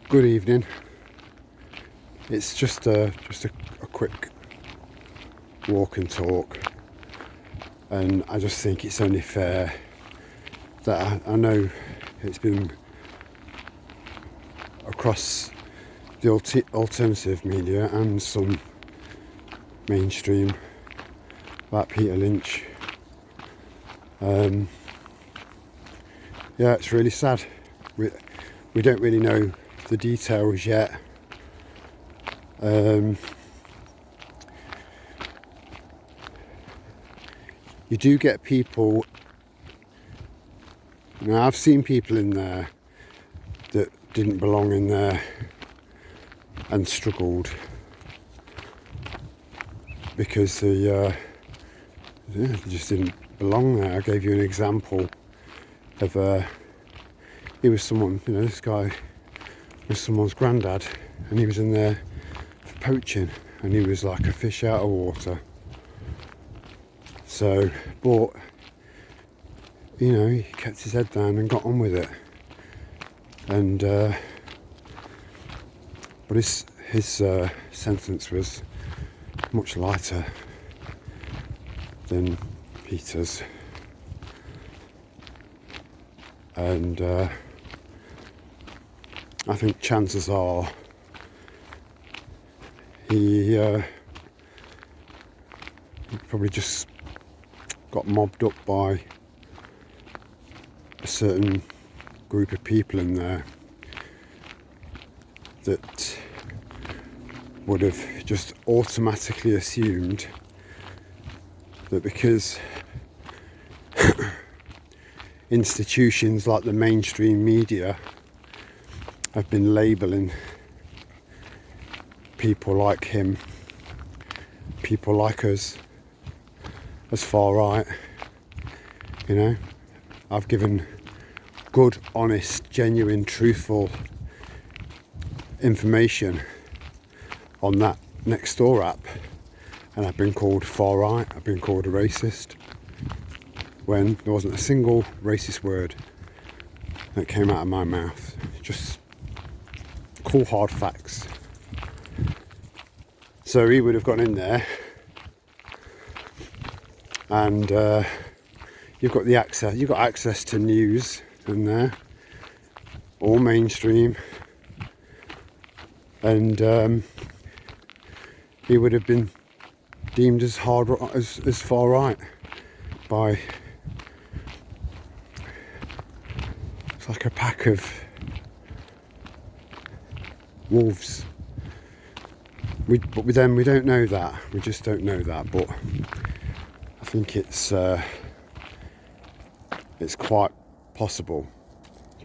Good evening. It's just a quick walk and talk, and I just think it's only fair that I know it's been across the alternative media and some mainstream about Peter Lynch. Yeah, it's really sad. We don't really know the details yet. You do get people, I've seen people in there that didn't belong in there and struggled because they just didn't belong there. I gave you an example of he was someone, this guy was someone's granddad, and he was in there for poaching, and he was like a fish out of water. So, but he kept his head down and got on with it, and but his sentence was much lighter than Peter's, and I think chances are he probably just got mobbed up by a certain group of people in there that would have just automatically assumed that because institutions like the mainstream media have been labelling people like him, people like us, as far right. I've given good, honest, genuine, truthful information on that Nextdoor app, and I've been called far right, I've been called a racist, when there wasn't a single racist word that came out of my mouth. Just cool hard facts. So he would have gone in there, and you've got access to news in there, all mainstream, and he would have been deemed as far right by, it's like a pack of wolves. But with them, we don't know that. We just don't know that. But I think it's quite possible,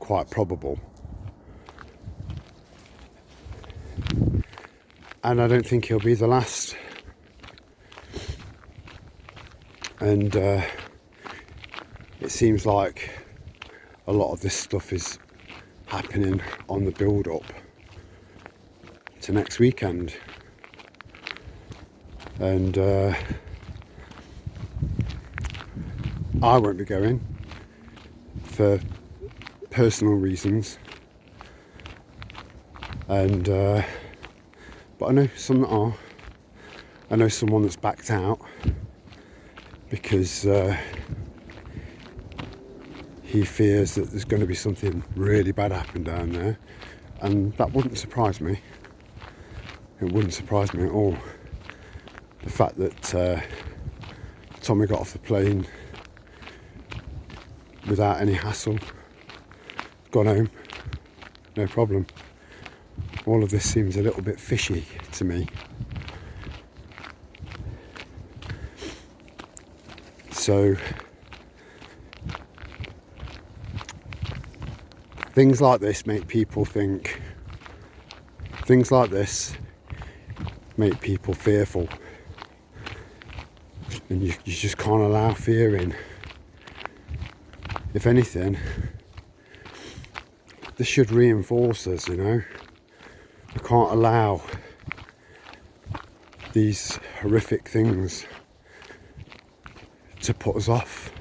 quite probable, and I don't think he'll be the last. And it seems like a lot of this stuff is happening on the build-up to next weekend. And I won't be going for personal reasons, and but I know some that are. I know someone that's backed out because he fears that there's going to be something really bad happen down there, and that wouldn't surprise me. It wouldn't surprise me at all. The fact that Tommy got off the plane without any hassle, gone home, no problem. All of this seems a little bit fishy to me. So things like this make people think. Things like this make people fearful, and you just can't allow fear in. If anything, this should reinforce us, We can't allow these horrific things to put us off.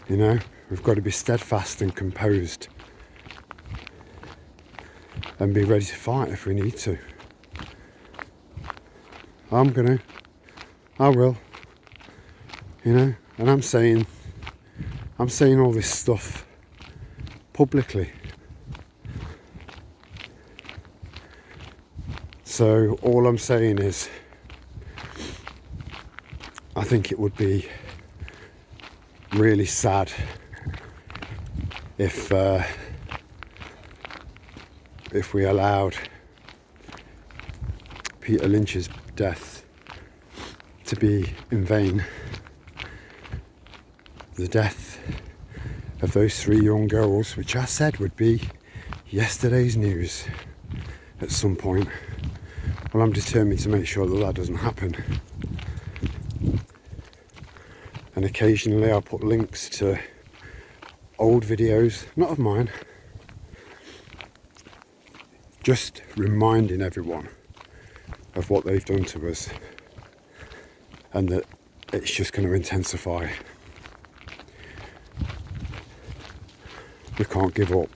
We've got to be steadfast and composed. and be ready to fight if we need to. I will, you know, and I'm saying all this stuff publicly. So all I'm saying is, I think it would be really sad if we allowed Peter Lynch's death to be in vain. The death of those 3 young girls, which I said would be yesterday's news at some point. Well, I'm determined to make sure that doesn't happen. And occasionally I'll put links to old videos, not of mine, just reminding everyone of what they've done to us, and that it's just going to intensify. We can't give up.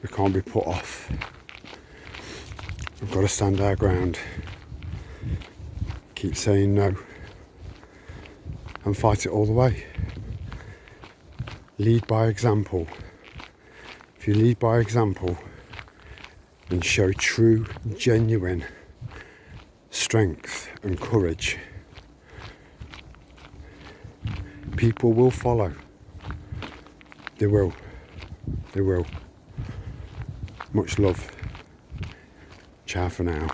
We can't be put off. We've got to stand our ground. Keep saying no. And fight it all the way. Lead by example. If you lead by example and show true, genuine strength and courage, people will follow. They will. They will. Much love. Ciao for now.